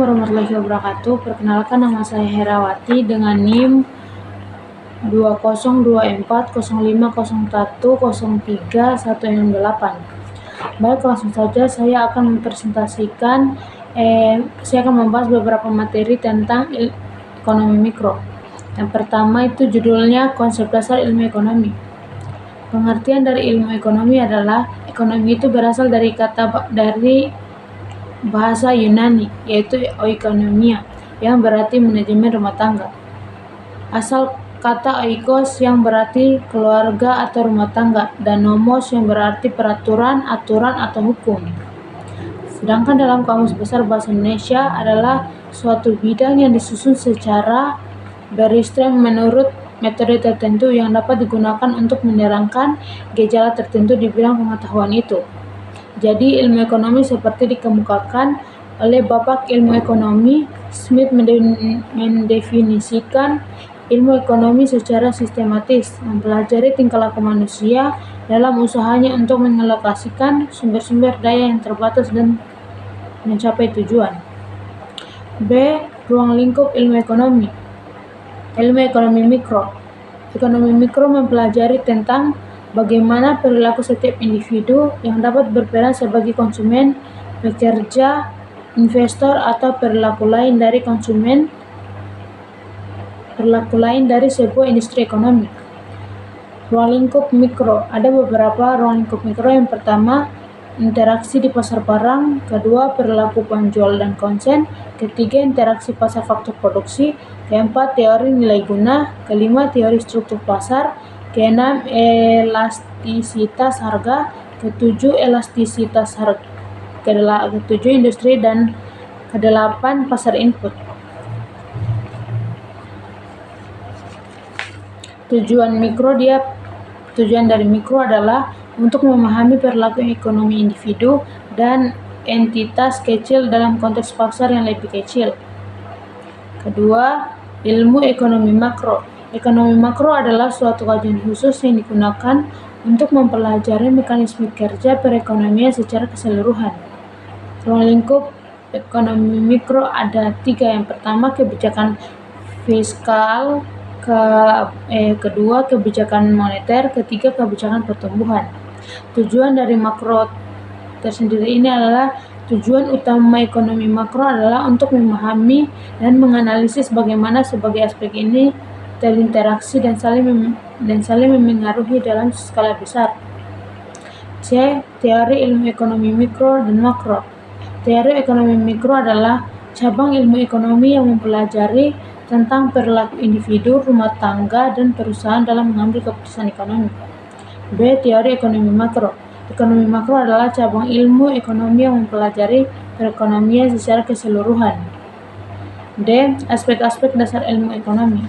warahmatullahi wabarakatuh. Perkenalkan, nama saya Herawati dengan NIM 202405010318. Baik, langsung saja saya akan mempresentasikan saya akan membahas beberapa materi tentang ekonomi mikro. Yang pertama itu judulnya konsep dasar ilmu ekonomi. Pengertian dari ilmu ekonomi adalah ekonomi itu berasal dari bahasa Yunani, yaitu oikonomia, yang berarti manajemen rumah tangga. Asal kata oikos yang berarti keluarga atau rumah tangga, dan nomos yang berarti peraturan, aturan, atau hukum. Sedangkan dalam Kamus Besar Bahasa Indonesia adalah suatu bidang yang disusun secara beristem menurut metode tertentu yang dapat digunakan untuk menerangkan gejala tertentu di bidang pengetahuan itu. Jadi, ilmu ekonomi seperti dikemukakan oleh Bapak Ilmu Ekonomi, Smith mendefinisikan ilmu ekonomi secara sistematis, mempelajari tingkah laku manusia dalam usahanya untuk mengalokasikan sumber-sumber daya yang terbatas dan mencapai tujuan. B. Ruang lingkup ilmu ekonomi. Ilmu ekonomi mikro. Ekonomi mikro mempelajari tentang bagaimana perilaku setiap individu yang dapat berperan sebagai konsumen, pekerja, investor, atau perilaku lain dari sebuah industri ekonomi. Ruang lingkup mikro. Ada beberapa ruang lingkup mikro. Yang pertama, interaksi di pasar barang. Kedua, perilaku penjual dan konsen. Ketiga, interaksi pasar faktor produksi. Keempat, teori nilai guna. Kelima, teori struktur pasar. Keenam, elastisitas harga. Ketujuh, elastisitas harga. Ketujuh, industri. Dan kedelapan, pasar input. Tujuan dari mikro adalah untuk memahami perilaku ekonomi individu dan entitas kecil dalam konteks pasar yang lebih kecil. Kedua, ilmu ekonomi makro. Ekonomi makro adalah suatu kajian khusus yang digunakan untuk mempelajari mekanisme kerja perekonomian secara keseluruhan. Ruang lingkup ekonomi mikro ada 3. Yang pertama, kebijakan fiskal. Kedua, kebijakan moneter. Ketiga, kebijakan pertumbuhan. Tujuan dari makro tersendiri ini adalah tujuan utama ekonomi makro adalah untuk memahami dan menganalisis bagaimana sebagai aspek ini terinteraksi dan saling memengaruhi dalam skala besar. C. Teori ilmu ekonomi mikro dan makro. Teori ekonomi mikro adalah cabang ilmu ekonomi yang mempelajari tentang perilaku individu, rumah tangga, dan perusahaan dalam mengambil keputusan ekonomi. B. Teori ekonomi makro. Ekonomi makro adalah cabang ilmu ekonomi yang mempelajari perekonomian secara keseluruhan. D. Aspek-aspek dasar ilmu ekonomi.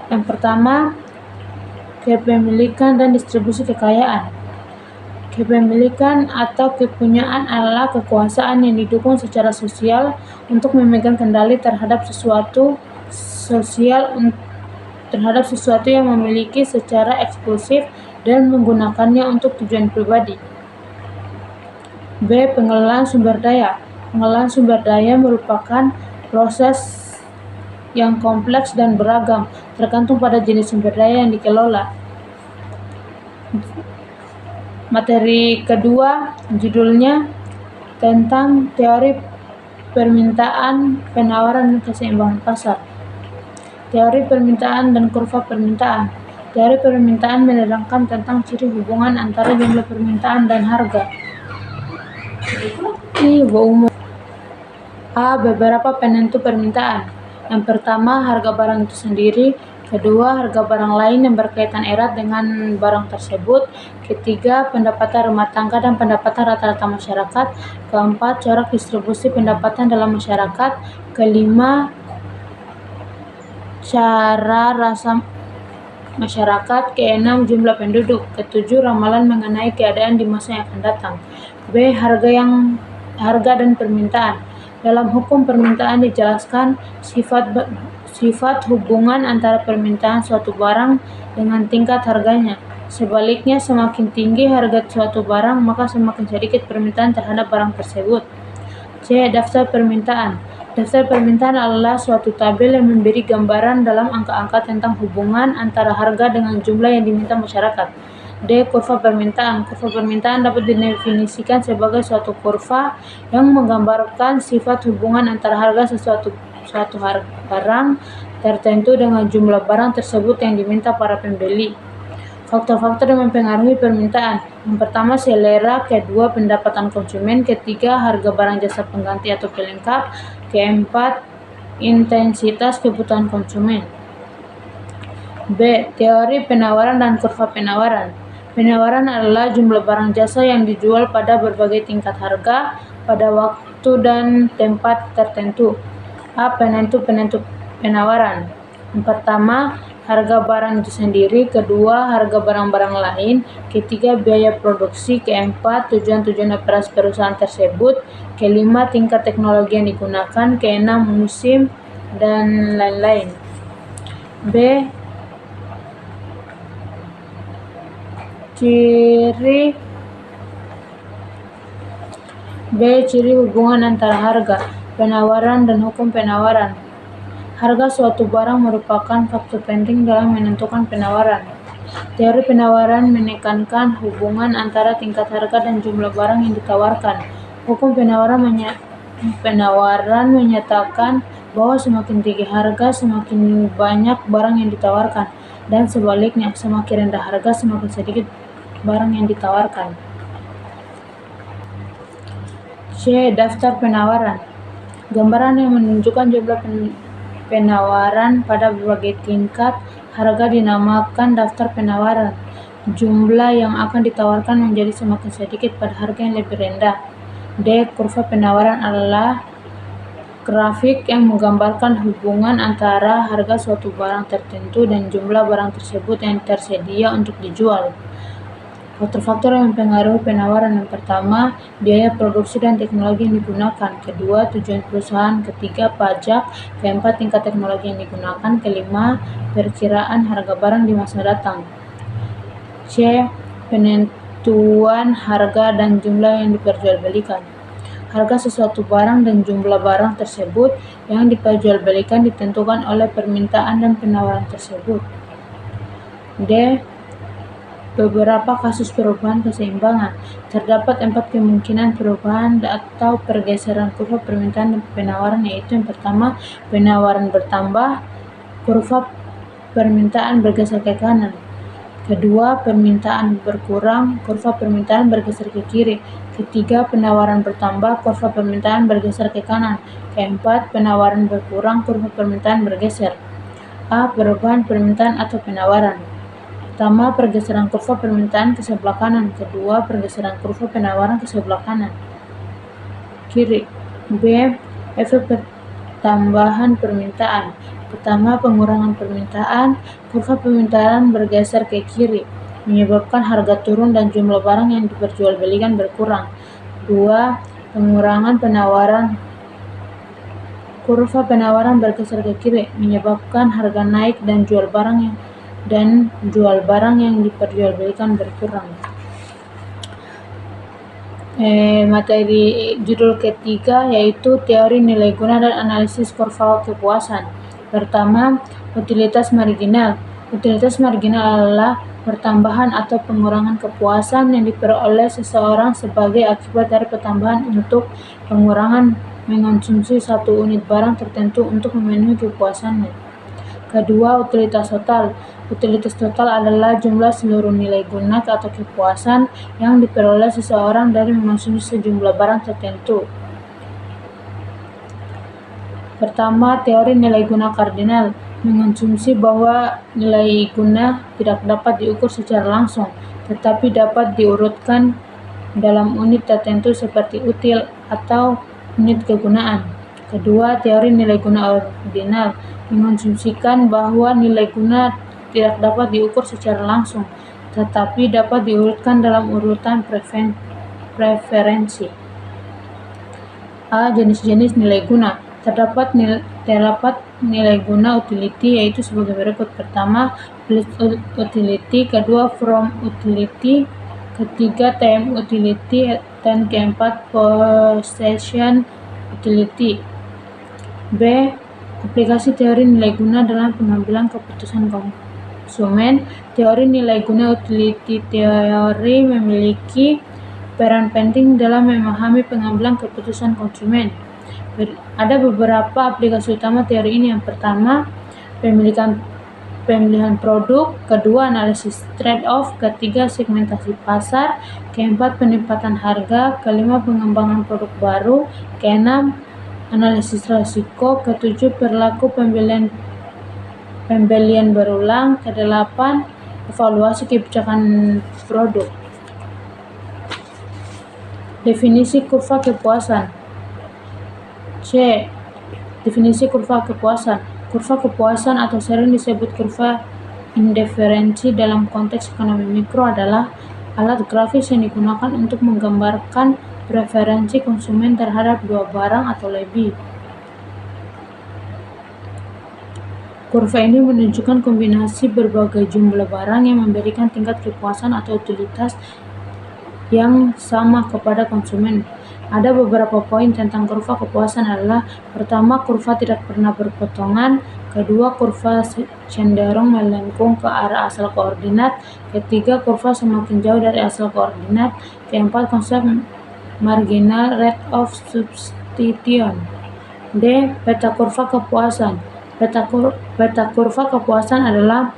Yang pertama, kepemilikan dan distribusi kekayaan. Kepemilikan atau kepunyaan adalah kekuasaan yang didukung secara sosial untuk memegang kendali terhadap sesuatu yang memiliki secara eksklusif dan menggunakannya untuk tujuan pribadi. B. Pengelolaan sumber daya. Pengelolaan sumber daya merupakan proses yang kompleks dan beragam, tergantung pada jenis sumber daya yang dikelola. Materi kedua judulnya tentang teori permintaan, penawaran, dan keseimbangan pasar. Teori permintaan dan kurva permintaan. Teori permintaan menerangkan tentang ciri hubungan antara jumlah permintaan dan harga. Beberapa penentu permintaan. Yang pertama, harga barang itu sendiri. Kedua, harga barang lain yang berkaitan erat dengan barang tersebut. Ketiga, pendapatan rumah tangga dan pendapatan rata-rata masyarakat. Keempat, corak distribusi pendapatan dalam masyarakat. Kelima, cara rasa masyarakat. Keenam, jumlah penduduk. Ketujuh, ramalan mengenai keadaan di masa yang akan datang. B. Harga dan permintaan. Dalam hukum permintaan dijelaskan sifat hubungan antara permintaan suatu barang dengan tingkat harganya. Sebaliknya, semakin tinggi harga suatu barang, maka semakin sedikit permintaan terhadap barang tersebut. C. Daftar permintaan. Daftar permintaan adalah suatu tabel yang memberi gambaran dalam angka-angka tentang hubungan antara harga dengan jumlah yang diminta masyarakat. D. Kurva permintaan. Kurva permintaan dapat didefinisikan sebagai suatu kurva yang menggambarkan sifat hubungan antara harga suatu barang tertentu dengan jumlah barang tersebut yang diminta para pembeli. Faktor-faktor yang mempengaruhi permintaan. Yang pertama, selera. Kedua, pendapatan konsumen. Ketiga, harga barang jasa pengganti atau pelengkap. Keempat, intensitas kebutuhan konsumen. B. Teori penawaran dan kurva penawaran. Penawaran adalah jumlah barang jasa yang dijual pada berbagai tingkat harga pada waktu dan tempat tertentu. A. Penentu penawaran. Yang pertama, harga barang itu sendiri. Kedua, harga barang-barang lain. Ketiga, biaya produksi. Keempat, tujuan-tujuan operasi perusahaan tersebut. Kelima, tingkat teknologi yang digunakan. Keenam, musim, dan lain-lain. B. Ciri hubungan antara harga, penawaran, dan hukum penawaran. Harga suatu barang merupakan faktor penting dalam menentukan penawaran. Teori penawaran menekankan hubungan antara tingkat harga dan jumlah barang yang ditawarkan. Hukum penawaran menyatakan bahwa semakin tinggi harga, semakin banyak barang yang ditawarkan, dan sebaliknya, semakin rendah harga, semakin sedikit barang yang ditawarkan. C. Daftar penawaran. Gambaran yang menunjukkan jumlah penawaran pada berbagai tingkat harga dinamakan daftar penawaran. Jumlah yang akan ditawarkan menjadi semakin sedikit pada harga yang lebih rendah. D. Kurva penawaran adalah grafik yang menggambarkan hubungan antara harga suatu barang tertentu dan jumlah barang tersebut yang tersedia untuk dijual. Faktor-faktor yang mempengaruhi penawaran. Yang pertama, biaya produksi dan teknologi yang digunakan. Kedua, tujuan perusahaan. Ketiga, pajak. Keempat, tingkat teknologi yang digunakan. Kelima, perkiraan harga barang di masa datang. C. Penentuan harga dan jumlah yang diperjualbelikan. Harga sesuatu barang dan jumlah barang tersebut yang diperjualbelikan ditentukan oleh permintaan dan penawaran tersebut. D. Beberapa kasus perubahan keseimbangan. Terdapat 4 kemungkinan perubahan atau pergeseran kurva permintaan dan penawaran, yaitu yang pertama, penawaran bertambah, kurva permintaan bergeser ke kanan. Kedua, permintaan berkurang, kurva permintaan bergeser ke kiri. Ketiga, penawaran bertambah, kurva permintaan bergeser ke kanan. Keempat, penawaran berkurang, kurva permintaan bergeser. A. Perubahan permintaan atau penawaran. Pertama, pergeseran kurva permintaan ke sebelah kanan. Kedua, pergeseran kurva penawaran ke sebelah kanan kiri. B. Efek pertambahan permintaan. Pertama, pengurangan permintaan. Kurva permintaan bergeser ke kiri, menyebabkan harga turun dan jumlah barang yang diperjualbelikan berkurang. Dua, pengurangan penawaran. Kurva penawaran bergeser ke kiri, menyebabkan harga naik dan jual barang yang diperjualbelikan berkurang. Materi judul ketiga yaitu teori nilai guna dan analisis kurva kepuasan. Pertama, utilitas marginal. Utilitas marginal adalah pertambahan atau pengurangan kepuasan yang diperoleh seseorang sebagai akibat dari pertambahan untuk pengurangan mengonsumsi satu unit barang tertentu untuk memenuhi kepuasannya. Kedua, utilitas total. Utilitas total adalah jumlah seluruh nilai guna atau kepuasan yang diperoleh seseorang dari mengonsumsi sejumlah barang tertentu. Pertama, teori nilai guna kardinal mengonsumsi bahwa nilai guna tidak dapat diukur secara langsung, tetapi dapat diurutkan dalam unit tertentu seperti util atau unit kegunaan. Kedua, teori nilai guna ordinal mengonsumsikan bahwa nilai guna tidak dapat diukur secara langsung, tetapi dapat diurutkan dalam urutan preferensi. A. Jenis-jenis nilai guna. Terdapat nilai guna utility, yaitu sebagai berikut. Pertama, place utility. Kedua, from utility. Ketiga, time utility. Dan keempat, possession utility. B. Aplikasi teori nilai guna dalam pengambilan keputusan konsumen. Teori nilai guna utility teori memiliki peran penting dalam memahami pengambilan keputusan konsumen. Ada beberapa aplikasi utama teori ini. Yang pertama, pemilihan produk, kedua analisis trade-off, ketiga segmentasi pasar, keempat penempatan harga, kelima pengembangan produk baru, keenam analisis risiko, ketujuh perilaku pembelian berulang, kedelapan evaluasi kebijakan produk. Definisi kurva kepuasan. C. Definisi kurva kepuasan. Kurva kepuasan atau sering disebut kurva indiferensi dalam konteks ekonomi mikro adalah alat grafis yang digunakan untuk menggambarkan preferensi konsumen terhadap dua barang atau lebih. Kurva ini menunjukkan kombinasi berbagai jumlah barang yang memberikan tingkat kepuasan atau utilitas yang sama kepada konsumen. Ada beberapa poin tentang kurva kepuasan adalah: pertama, kurva tidak pernah berpotongan; kedua, kurva cenderung melengkung ke arah asal koordinat; ketiga, kurva semakin jauh dari asal koordinat; keempat, konsep marginal rate of substitution. D. Peta kurva kepuasan. Peta kurva kepuasan adalah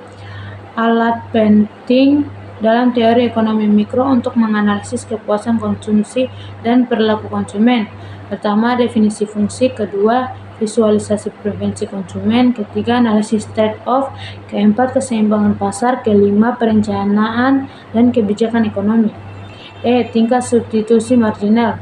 alat penting dalam teori ekonomi mikro untuk menganalisis kepuasan konsumsi dan perilaku konsumen. Pertama, definisi fungsi; kedua, visualisasi preferensi konsumen; ketiga, analisis trade-off; keempat, keseimbangan pasar; kelima, perencanaan dan kebijakan ekonomi. Tingkat substitusi marginal.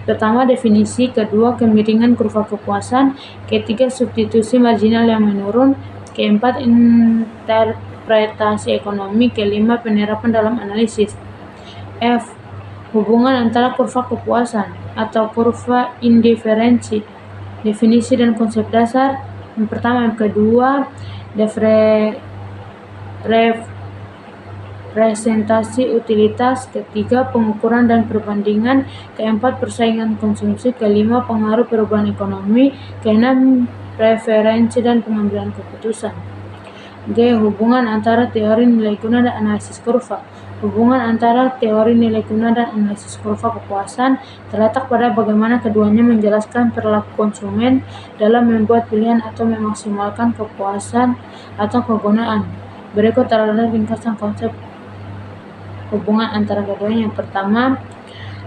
Pertama, definisi; kedua, kemiringan kurva kepuasan; ketiga, substitusi marginal yang menurun; keempat, interpretasi ekonomi; kelima, penerapan dalam analisis. F. Hubungan antara kurva kepuasan atau kurva indiferensi. Definisi dan konsep dasar. Yang pertama, yang kedua, representasi utilitas; ketiga, pengukuran dan perbandingan; keempat, persaingan konsumsi; kelima, pengaruh perubahan ekonomi; keenam, preferensi dan pengambilan keputusan. G. Hubungan antara teori nilai guna dan analisis kurva. Hubungan antara teori nilai guna dan analisis kurva kepuasan terletak pada bagaimana keduanya menjelaskan perilaku konsumen dalam membuat pilihan atau memaksimalkan kepuasan atau kegunaan. Berikut adalah ringkasan konsep hubungan antara keduanya. Yang pertama,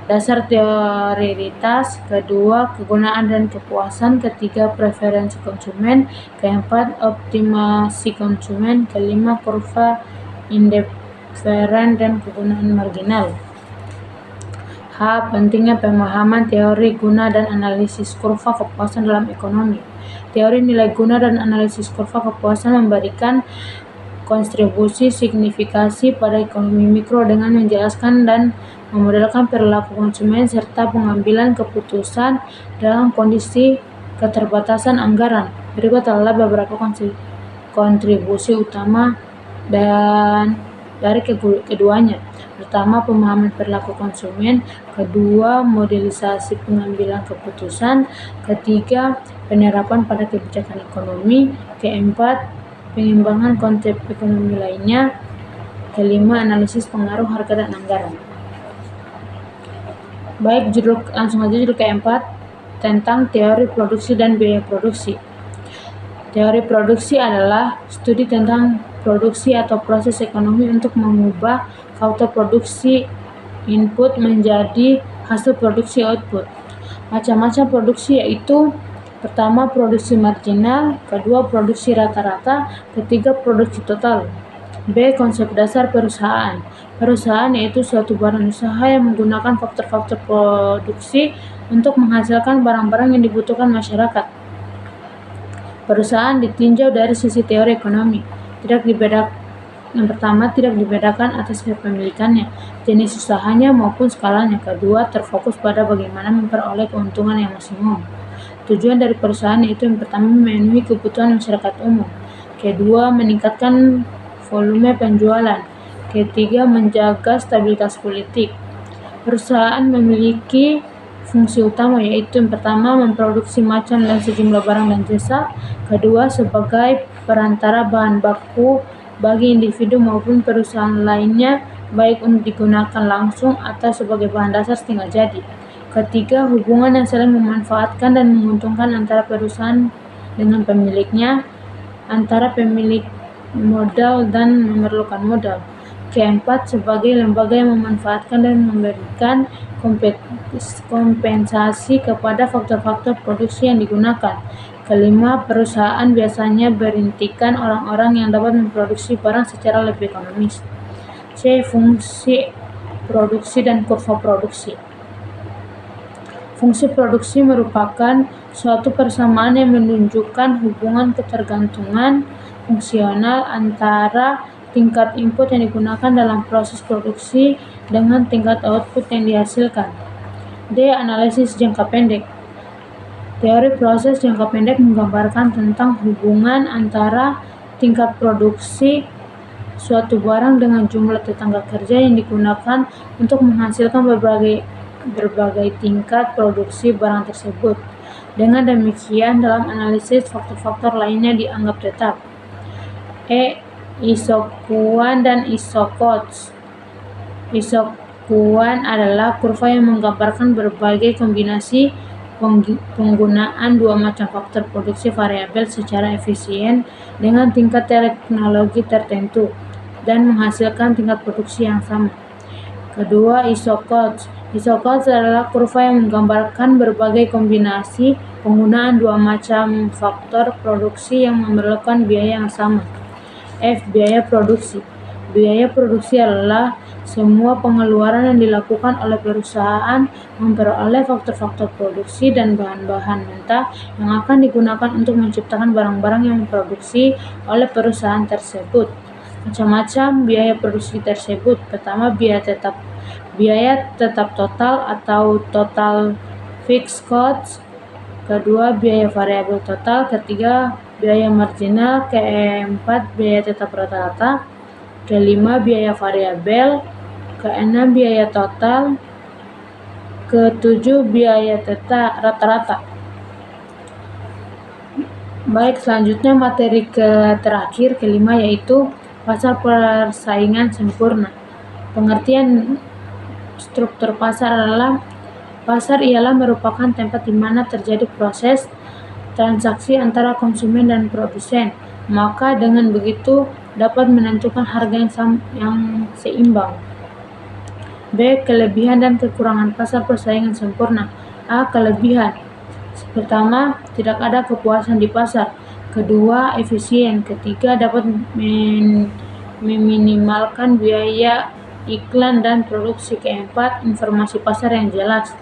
dasar teoritas; kedua, kegunaan dan kepuasan; ketiga, preferensi konsumen; keempat, optimasi konsumen; kelima, kurva indiferen dan kegunaan marginal. H. Pentingnya pemahaman teori guna dan analisis kurva kepuasan dalam ekonomi. Teori nilai guna dan analisis kurva kepuasan memberikan kontribusi signifikasi pada ekonomi mikro dengan menjelaskan dan memodelkan perilaku konsumen serta pengambilan keputusan dalam kondisi keterbatasan anggaran. Berikut adalah beberapa kontribusi utama dari keduanya. Pertama, pemahaman perilaku konsumen; kedua, modelisasi pengambilan keputusan; ketiga, penerapan pada kebijakan ekonomi; keempat, pengembangan konsep ekonomi lainnya; kelima, analisis pengaruh harga dan anggaran. Baik, langsung aja judul keempat tentang teori produksi dan biaya produksi. Teori produksi adalah studi tentang produksi atau proses ekonomi untuk mengubah faktor produksi input menjadi hasil produksi output. Macam-macam produksi yaitu: pertama, produksi marginal; kedua, produksi rata-rata; ketiga, produksi total. B. Konsep dasar perusahaan. Perusahaan yaitu suatu badan usaha yang menggunakan faktor-faktor produksi untuk menghasilkan barang-barang yang dibutuhkan masyarakat. Perusahaan ditinjau dari sisi teori ekonomi. Yang pertama, tidak dibedakan atas kepemilikannya, jenis usahanya maupun skalanya. Kedua, terfokus pada bagaimana memperoleh keuntungan yang maksimum. Tujuan dari perusahaan yaitu: yang pertama, memenuhi kebutuhan masyarakat umum; kedua, meningkatkan volume penjualan; ketiga, menjaga stabilitas politik. Perusahaan memiliki fungsi utama, yaitu yang pertama memproduksi macam dan sejumlah barang dan jasa, kedua sebagai perantara bahan baku bagi individu maupun perusahaan lainnya, baik untuk digunakan langsung atau sebagai bahan dasar setengah jadi, ketiga hubungan yang saling memanfaatkan dan menguntungkan antara perusahaan dengan pemiliknya, antara pemilik modal dan memerlukan modal, keempat sebagai lembaga yang memanfaatkan dan memberikan kompensasi kepada faktor-faktor produksi yang digunakan. Kelima, perusahaan biasanya berintikan orang-orang yang dapat memproduksi barang secara lebih ekonomis. C. Fungsi produksi dan kurva produksi. Fungsi produksi merupakan suatu persamaan yang menunjukkan hubungan ketergantungan fungsional antara tingkat input yang digunakan dalam proses produksi dengan tingkat output yang dihasilkan. D. Analisis jangka pendek. Teori proses jangka pendek menggambarkan tentang hubungan antara tingkat produksi suatu barang dengan jumlah tenaga kerja yang digunakan untuk menghasilkan berbagai tingkat produksi barang tersebut. Dengan demikian, dalam analisis faktor-faktor lainnya dianggap tetap. E. Isokuan dan isocodes. Isokuan adalah kurva yang menggambarkan berbagai kombinasi penggunaan dua macam faktor produksi variabel secara efisien dengan tingkat teknologi tertentu dan menghasilkan tingkat produksi yang sama. Kedua, isocodes. Isocodes adalah kurva yang menggambarkan berbagai kombinasi penggunaan dua macam faktor produksi yang memerlukan biaya yang sama. F. Biaya produksi. Biaya produksi adalah semua pengeluaran yang dilakukan oleh perusahaan memperoleh faktor-faktor produksi dan bahan-bahan mentah yang akan digunakan untuk menciptakan barang-barang yang diproduksi oleh perusahaan tersebut. Macam-macam biaya produksi tersebut. Pertama, biaya tetap total atau total fixed costs. Kedua, biaya variabel total. Ketiga, biaya marginal. Keempat, biaya tetap rata-rata. Kelima, biaya variabel. Keenam, biaya total. Ketujuh, biaya tetap rata-rata. Baik, selanjutnya materi terakhir kelima, yaitu pasar persaingan sempurna. Pengertian struktur pasar adalah pasar ialah merupakan tempat di mana terjadi proses transaksi antara konsumen dan produsen, maka dengan begitu dapat menentukan harga yang seimbang. B. Kelebihan dan kekurangan pasar persaingan sempurna. A. Kelebihan. Pertama, tidak ada kepuasan di pasar. Kedua, efisien. Ketiga, dapat meminimalkan biaya iklan dan produksi. Keempat, informasi pasar yang jelas.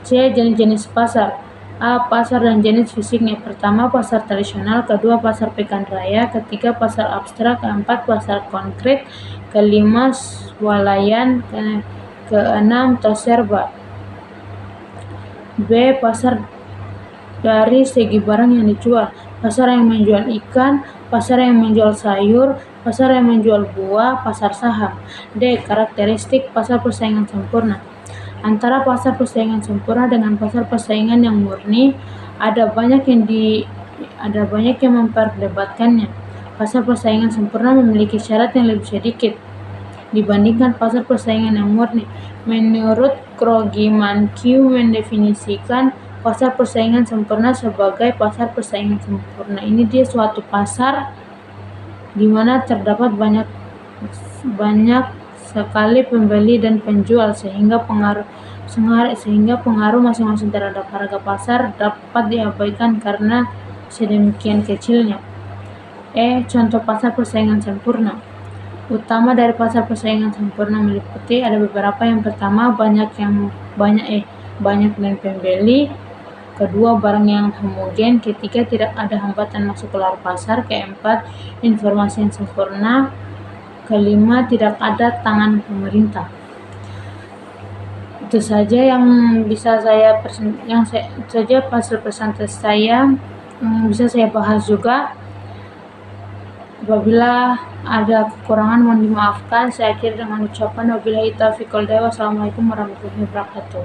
C. Jenis-jenis pasar. A. Pasar dan jenis fisiknya. Pertama, pasar tradisional. Kedua, pasar pekan raya. Ketiga, pasar abstrak. Keempat, pasar konkret. Kelima, swalayan. Keenam, toserba. B. Pasar dari segi barang yang dijual. Pasar yang menjual ikan, pasar yang menjual sayur, pasar yang menjual buah, pasar saham. D. Karakteristik pasar persaingan sempurna. Antara pasar persaingan sempurna dengan pasar persaingan yang murni, ada banyak yang memperdebatkannya. Pasar persaingan sempurna memiliki syarat yang lebih sedikit dibandingkan pasar persaingan yang murni. Menurut Krogimankiw mendefinisikan pasar persaingan sempurna sebagai pasar persaingan sempurna ini dia suatu pasar di mana terdapat banyak sekali pembeli dan penjual sehingga pengaruh masing-masing terhadap harga pasar dapat diabaikan karena sedemikian kecilnya. E. Contoh pasar persaingan sempurna. Utama dari pasar persaingan sempurna meliputi ada beberapa. Yang pertama, banyak dan pembeli. Kedua, barang yang homogen. Ketiga, tidak ada hambatan masuk keluar pasar. Keempat, informasi yang sempurna. Kelima, tidak ada tangan pemerintah. Itu saja yang bisa saya hasil presentasi saya bisa saya bahas juga. Apabila ada kekurangan mohon dimaafkan. Saya akhiri dengan ucapan wabillahi taufiq wal hidayah. Wassalamualaikum warahmatullahi wabarakatuh.